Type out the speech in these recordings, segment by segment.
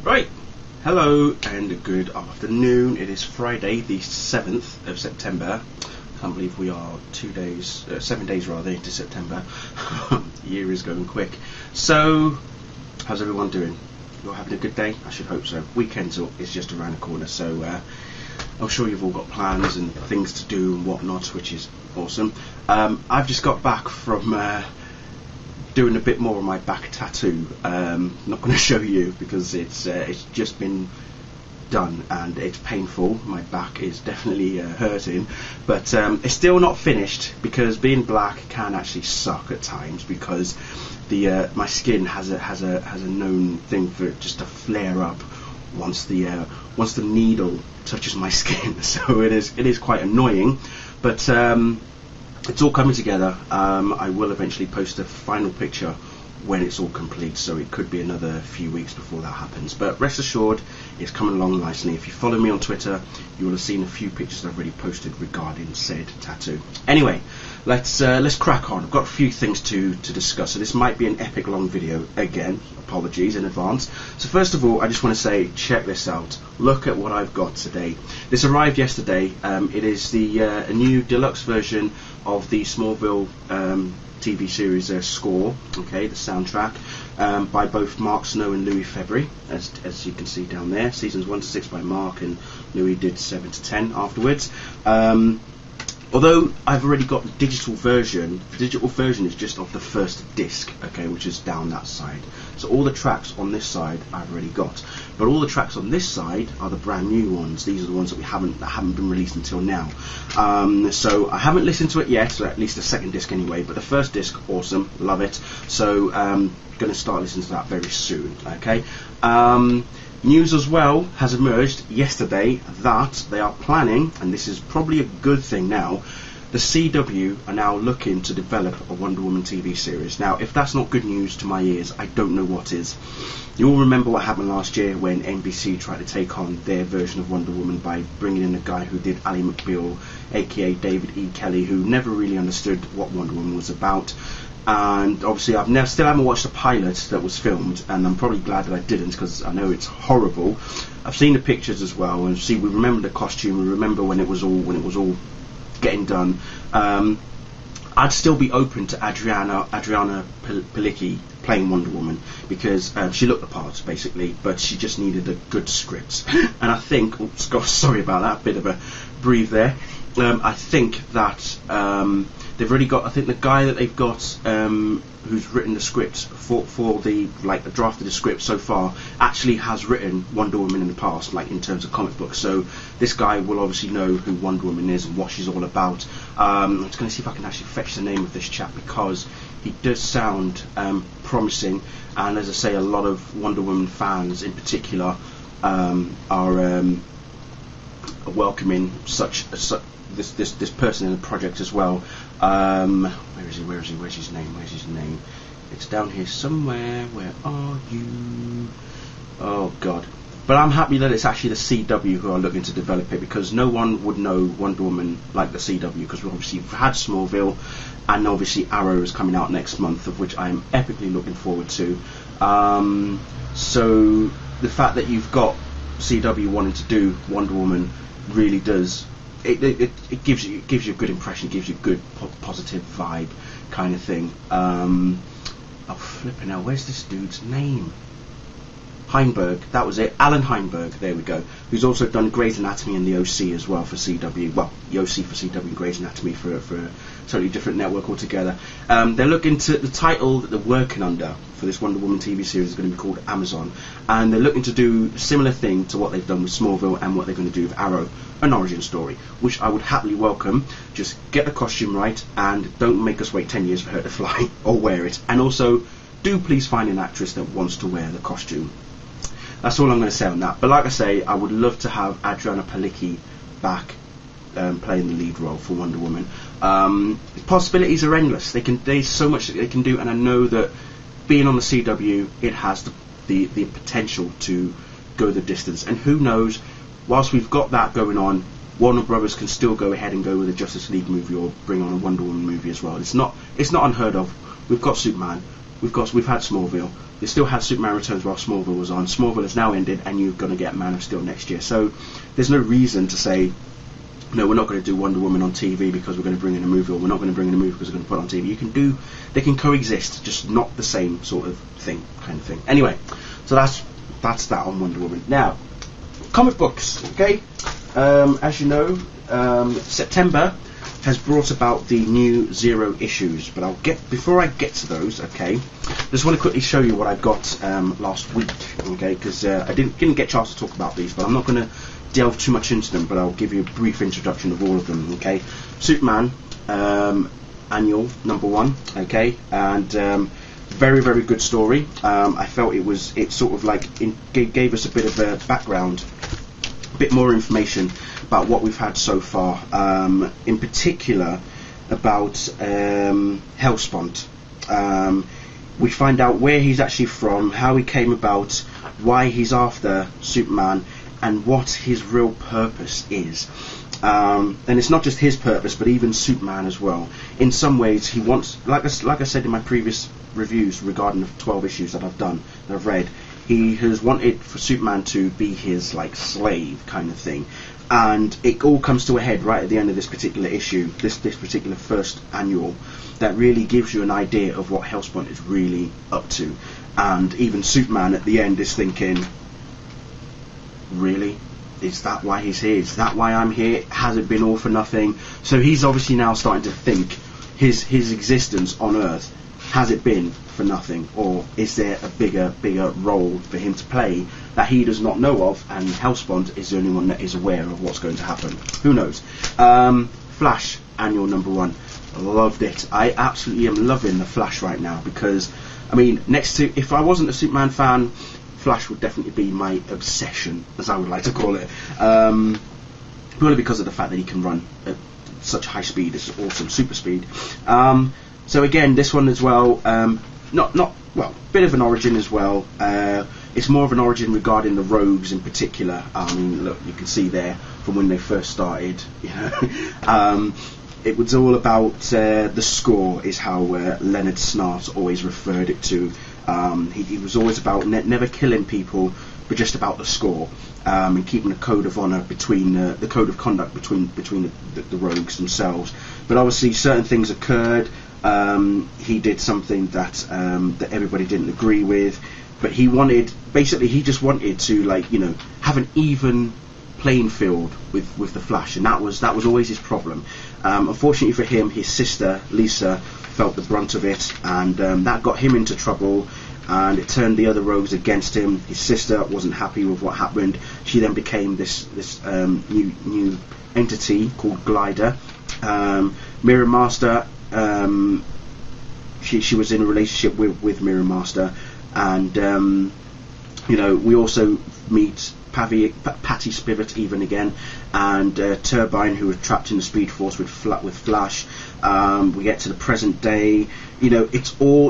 Right, hello and good afternoon. It is Friday the 7th of September. Can't believe we are 7 days rather into September. The year is going quick. So, how's everyone doing? You're having a good day? I should hope so. Weekends is just around the corner, so I'm sure you've all got plans and things to do and whatnot, which is awesome. I've just got back from doing a bit more on my back tattoo. Not going to show you because it's just been done and it's painful. My back is definitely hurting, but it's still not finished because being black can actually suck at times because my skin has a known thing for it just to flare up once the needle touches my skin. So it is quite annoying, but it's all coming together. I will eventually post a final picture when it's all complete, so it could be another few weeks before that happens, but rest assured it's coming along nicely. If you follow me on Twitter, you will have seen a few pictures I've already posted regarding said tattoo. Anyway, let's crack on. I've got a few things to discuss, so this might be an epic long video again. Apologies in advance. So first of all, I just want to say, check this out. Look at what I've got today. This arrived yesterday. It is a new deluxe version of the Smallville TV series score, okay, the soundtrack, by both Mark Snow and Louis Febvre, as you can see down there. Seasons 1 to 6 by Mark, and Louis did 7 to 10 afterwards. Although I've already got the digital version is just of the first disc, okay, which is down that side. So all the tracks on this side I've already got, but all the tracks on this side are the brand new ones. These are the ones that haven't been released until now. So I haven't listened to it yet, so at least the second disc anyway. But the first disc, awesome, love it. So going to start listening to that very soon. Okay. News as well has emerged yesterday that they are planning, and this is probably a good thing now, the CW are now looking to develop a Wonder Woman TV series. Now, if that's not good news to my ears, I don't know what is. You all remember what happened last year when NBC tried to take on their version of Wonder Woman by bringing in a guy who did Ally McBeal, aka David E. Kelly, who never really understood what Wonder Woman was about. And obviously I still haven't watched the pilot that was filmed, and I'm probably glad that I didn't because I know it's horrible. I've seen the pictures as well, and we remember the costume, we remember when it was all getting done. I'd still be open to Adriana Palicki playing Wonder Woman because she looked the part basically, but she just needed a good script. And I think, oops, gosh, sorry about that, bit of a breathe there. I think that they've already got. I think the guy that they've got, who's written the script for the draft of the script so far, actually has written Wonder Woman in the past, like in terms of comic books. So this guy will obviously know who Wonder Woman is and what she's all about. I'm just going to see if I can actually fetch the name of this chap because he does sound promising, and as I say, a lot of Wonder Woman fans in particular are welcoming this person in the project as well. Where is he? Where's his name? It's down here somewhere. Where are you? Oh God. But I'm happy that it's actually the CW who are looking to develop it, because no one would know Wonder Woman like the CW, because we've obviously had Smallville, and obviously Arrow is coming out next month, of which I am epically looking forward to. So the fact that you've got CW wanting to do Wonder Woman really does. It gives you a good impression, gives you a good positive vibe kind of thing. Oh flipping hell, where's this dude's name? Heinberg, that was it, Alan Heinberg, there we go, who's also done Grey's Anatomy and the OC as well for CW, well, the OC for CW and Grey's Anatomy for a totally different network altogether. They're looking to, the title that they're working under for this Wonder Woman TV series is going to be called Amazon, and they're looking to do a similar thing to what they've done with Smallville and what they're going to do with Arrow, an origin story, which I would happily welcome. Just get the costume right and don't make us wait 10 years for her to fly or wear it, and also do please find an actress that wants to wear the costume. That's all I'm going to say on that. But like I say, I would love to have Adriana Palicki back playing the lead role for Wonder Woman. Possibilities are endless. There's so much that they can do, and I know that being on the CW, it has the potential to go the distance. And who knows, whilst we've got that going on, Warner Brothers can still go ahead and go with a Justice League movie or bring on a Wonder Woman movie as well. It's not unheard of. We've got Superman. we've had Smallville. They still had Superman Returns while Smallville was on. Smallville has now ended, and you're going to get Man of Steel next year. So there's no reason to say, no, we're not going to do Wonder Woman on TV because we're going to bring in a movie, or we're not going to bring in a movie because we're going to put it on TV. They can coexist, just not the same sort of thing, kind of thing. Anyway, so that's that on Wonder Woman. Now, comic books, okay? As you know, September has brought about the new 0 issues, but before I get to those, okay, just want to quickly show you what I got last week, okay, because I didn't get a chance to talk about these, but I'm not going to delve too much into them, but I'll give you a brief introduction of all of them, okay. Superman annual #1, okay, and very, very good story. I felt it sort of like gave us a bit of a background, a bit more information about what we've had so far, in particular about Hellspont. We find out where he's actually from, how he came about, why he's after Superman, and what his real purpose is. And it's not just his purpose, but even Superman as well. In some ways, he wants, like I said in my previous reviews regarding the 12 issues that I've read, he has wanted for Superman to be his like slave kind of thing. And it all comes to a head right at the end of this particular issue, this particular first annual, that really gives you an idea of what Hellspont is really up to. And even Superman at the end is thinking, really? Is that why he's here? Is that why I'm here? Has it been all for nothing? So he's obviously now starting to think his existence on Earth, has it been for nothing, or is there a bigger role for him to play that he does not know of, and Hellspont is the only one that is aware of what's going to happen? Who knows? Flash annual #1, loved it. I absolutely am loving the Flash right now, because I mean, next to, if I wasn't a Superman fan, Flash would definitely be my obsession, as I would like to call it, purely because of the fact that he can run at such high speed. It's awesome, super speed. So again, this one as well, bit of an origin as well. It's more of an origin regarding the Rogues in particular. I mean, look, you can see there from when they first started, you know. It was all about the score, is how Leonard Snart always referred it to. He was always about never killing people, but just about the score, and keeping a code of honour between the code of conduct between the Rogues themselves. But obviously, certain things occurred. He did something that everybody didn't agree with, but he just wanted to, like, you know, have an even playing field with the Flash, and that was always his problem. Unfortunately for him, his sister Lisa felt the brunt of it, and that got him into trouble, and it turned the other Rogues against him. His sister wasn't happy with what happened. She then became this new entity called Glider. Mirror Master, she was in a relationship with Mirror Master, and you know, we also meet Patty Spivot even again, and Turbine, who was trapped in the Speed Force with Flash. We get to the present day. You know,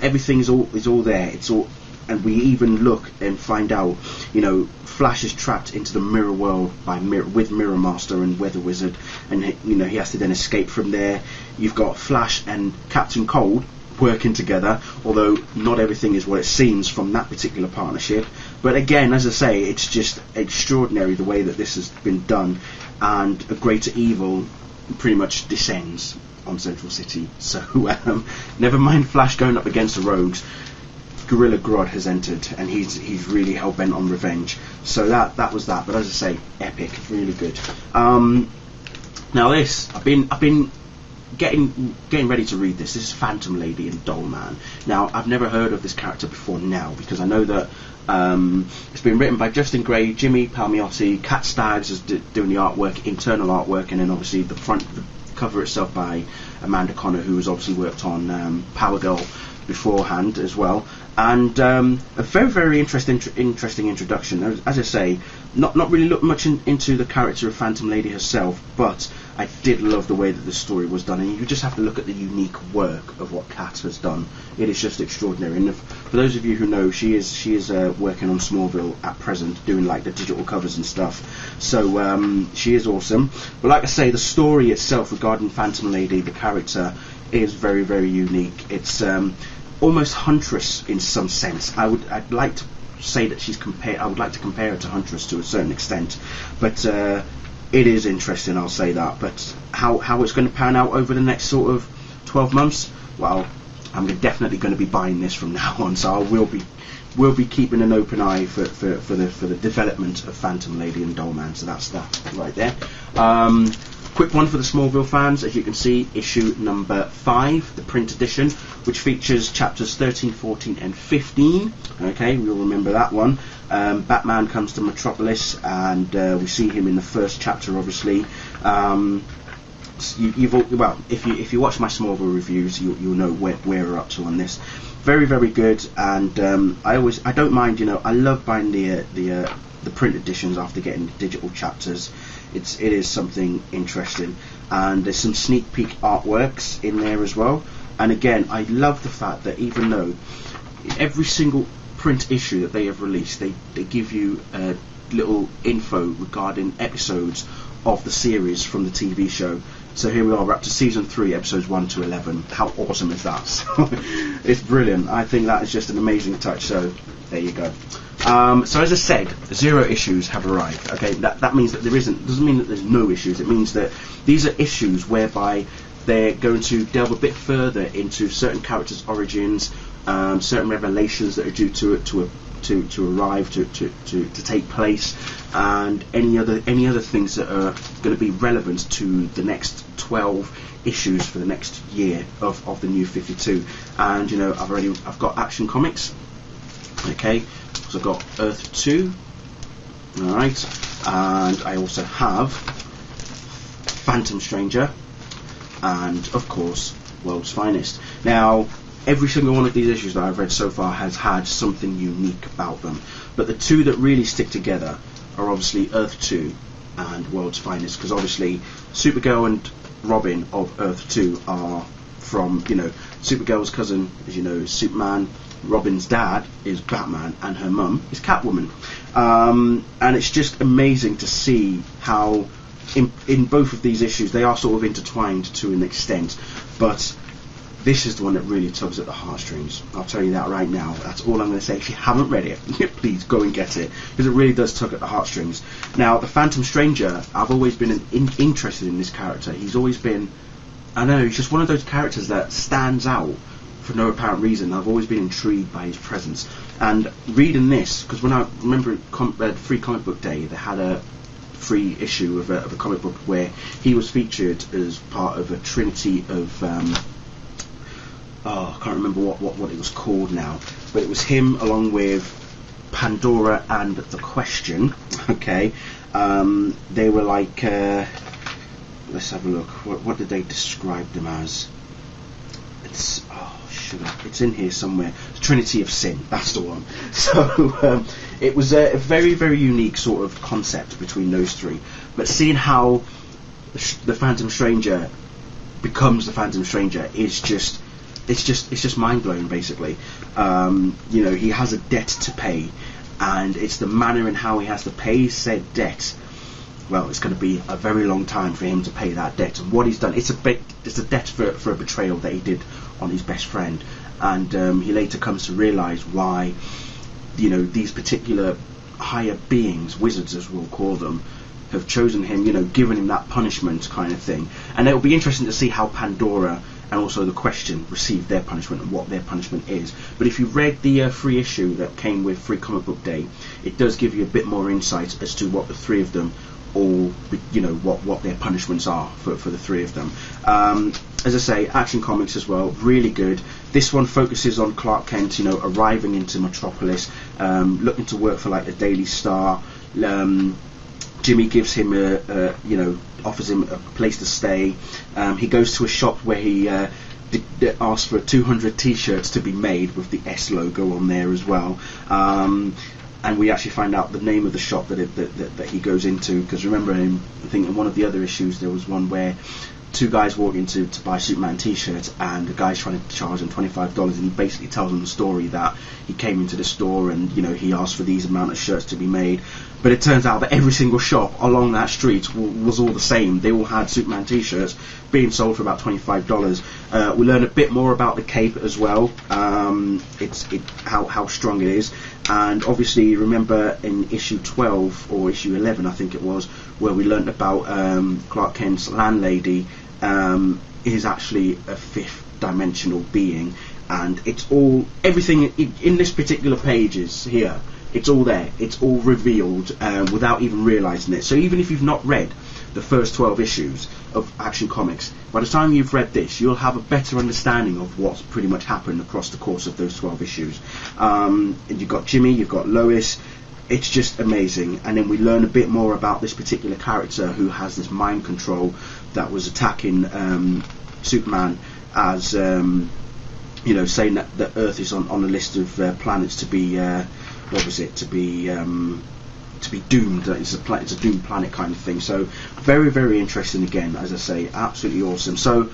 everything is all there. It's all, and we even look and find out, you know, Flash is trapped into the mirror world with Mirror Master and Weather Wizard, and you know, he has to then escape from there. You've got Flash and Captain Cold working together, although not everything is what it seems from that particular partnership. But again, as I say, it's just extraordinary the way that this has been done, and a greater evil pretty much descends on Central City. So never mind Flash going up against the Rogues, Gorilla Grodd has entered, and he's really hell-bent on revenge. So that was that. But as I say, epic, really good. Now this, I've been getting ready to read this. This is Phantom Lady and Doll Man. Now, I've never heard of this character before now, because I know that it's been written by Justin Gray, Jimmy Palmiotti, Kat Staggs is doing the artwork, internal artwork, and then obviously the cover itself by Amanda Connor, who has obviously worked on Power Girl beforehand as well. And a very, very interesting introduction. As I say, not really looked much into the character of Phantom Lady herself, but I did love the way that the story was done, and you just have to look at the unique work of what Kat has done. It is just extraordinary. And for those of you who know, she is working on Smallville at present, doing like the digital covers and stuff. So she is awesome. But like I say, the story itself regarding Phantom Lady, the character, is very, very unique. It's almost Huntress in some sense. I'd like to say that I would like to compare her to Huntress to a certain extent, but it is interesting, I'll say that. But how it's going to pan out over the next sort of 12 months, well, I'm definitely going to be buying this from now on, so I will be keeping an open eye for the development of Phantom Lady and Dollman. So that's that right there. Quick one for the Smallville fans, as you can see, issue number 5, the print edition, which features chapters 13, 14 and 15. Okay, we'll remember that one. Batman comes to Metropolis, and we see him in the first chapter, obviously. If you watch my Smallville reviews, you'll know where we're up to on this. Very, very good, and I don't mind. I love buying the print editions after getting the digital chapters. It is something interesting, and there's some sneak peek artworks in there as well. And again, I love the fact that even though every single print issue that they have released, they give you little info regarding episodes of the series from the TV show. So here we are, we're up to season 3, episodes 1 to 11. How awesome is that? So, it's brilliant. I think that is just an amazing touch. So there you go. So as I said, 0 issues have arrived. Okay, that means that doesn't mean that there's no issues. It means that these are issues whereby they're going to delve a bit further into certain characters' origins, certain revelations that are due to arrive, to take place, and any other things that are going to be relevant to the next 12 issues for the next year of the new 52. And I've got Action Comics. Okay, so I've got Earth 2. Alright, and I also have Phantom Stranger, and of course World's Finest. Now, every single one of these issues that I've read so far has had something unique about them, but the two that really stick together are obviously Earth 2 and World's Finest, because obviously Supergirl and Robin of Earth 2 are from, Supergirl's cousin, as you know, is Superman, Robin's dad is Batman, and her mum is Catwoman. And it's just amazing to see how in both of these issues they are sort of intertwined to an extent, but this is the one that really tugs at the heartstrings. I'll tell you that right now. That's all I'm going to say. If you haven't read it, please go and get it, because it really does tug at the heartstrings. Now, the Phantom Stranger, I've always been interested in this character. He's always been, I don't know, he's just one of those characters that stands out for no apparent reason. I've always been intrigued by his presence. And reading this, because when I remember Free Comic Book Day, they had a free issue of a comic book where he was featured as part of a trinity of I can't remember what it was called now, but it was him along with Pandora and the Question. Okay, they were like, let's have a look. What did they describe them as? It's in here somewhere. Trinity of Sin, that's the one. So it was a very, very unique sort of concept between those three. But seeing how the Phantom Stranger becomes the Phantom Stranger is just, it's just mind blowing. Basically, he has a debt to pay, and it's the manner in how he has to pay said debt. Well, it's going to be a very long time for him to pay that debt. And what he's done, it's a debt for a betrayal that he did on his best friend. And he later comes to realise why, these particular higher beings, wizards as we'll call them, have chosen him, given him that punishment kind of thing. And it'll be interesting to see how Pandora and also the Question received their punishment and what their punishment is. But if you read the free issue that came with Free Comic Book Day, it does give you a bit more insight as to what the three of them all, what their punishments are for the three of them. As I say, Action Comics as well, really good. This one focuses on Clark Kent, arriving into Metropolis, looking to work for like the Daily Star. Jimmy gives him offers him a place to stay. He goes to a shop where he asks for 200 t-shirts to be made with the S logo on there as well. And we actually find out the name of the shop that he goes into, because remember, I think in one of the other issues there was one where two guys walk in to buy Superman t-shirts, and the guy's trying to charge them $25, and he basically tells them the story that he came into the store and he asked for these amount of shirts to be made. But it turns out that every single shop along that street was all the same. They all had Superman t-shirts, being sold for about $25. We learn a bit more about the cape as well. How strong it is, and obviously remember in issue 12 or issue 11, I think it was, where we learned about Clark Kent's landlady is actually a fifth dimensional being, and it's all everything in this particular pages here. It's all there. It's all revealed without even realizing it. So even if you've not read the first 12 issues of Action Comics, by the time you've read this, you'll have a better understanding of what's pretty much happened across the course of those 12 issues. And you've got Jimmy, you've got Lois. It's just amazing. And then we learn a bit more about this particular character who has this mind control that was attacking Superman as saying that Earth is on a list of planets to be to be doomed. It's a doomed planet kind of thing. So very, very interesting. Again, as I say, absolutely awesome. So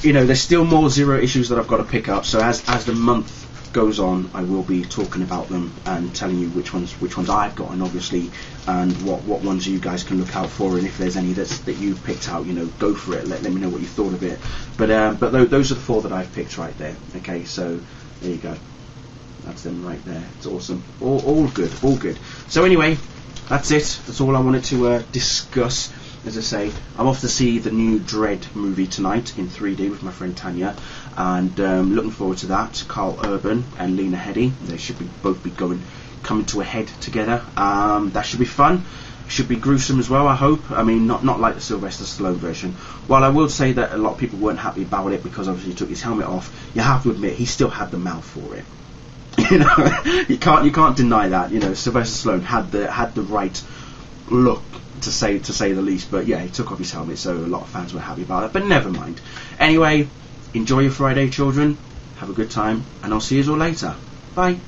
there's still more Zero issues that I've got to pick up. So as the month goes on, I will be talking about them and telling you which ones I've got, and obviously, and what ones you guys can look out for, and if there's any that you've picked out, go for it. Let me know what you thought of it. But those are the 4 that I've picked right there. Okay, so there you go. That's them right there. It's awesome. All good. All good. So anyway, that's it. That's all I wanted to discuss. As I say, I'm off to see the new Dread movie tonight in 3D with my friend Tanya, and looking forward to that. Carl Urban and Lena Headey. They should both be coming to a head together. That should be fun. Should be gruesome as well, I hope. I mean, not like the Sylvester Stallone version. While I will say that a lot of people weren't happy about it because obviously he took his helmet off, you have to admit he still had the mouth for it. You can't deny that. Sylvester Stallone had the right look to say the least. But yeah, he took off his helmet, so a lot of fans were happy about it. But never mind. Anyway, enjoy your Friday, children. Have a good time, and I'll see you all later. Bye.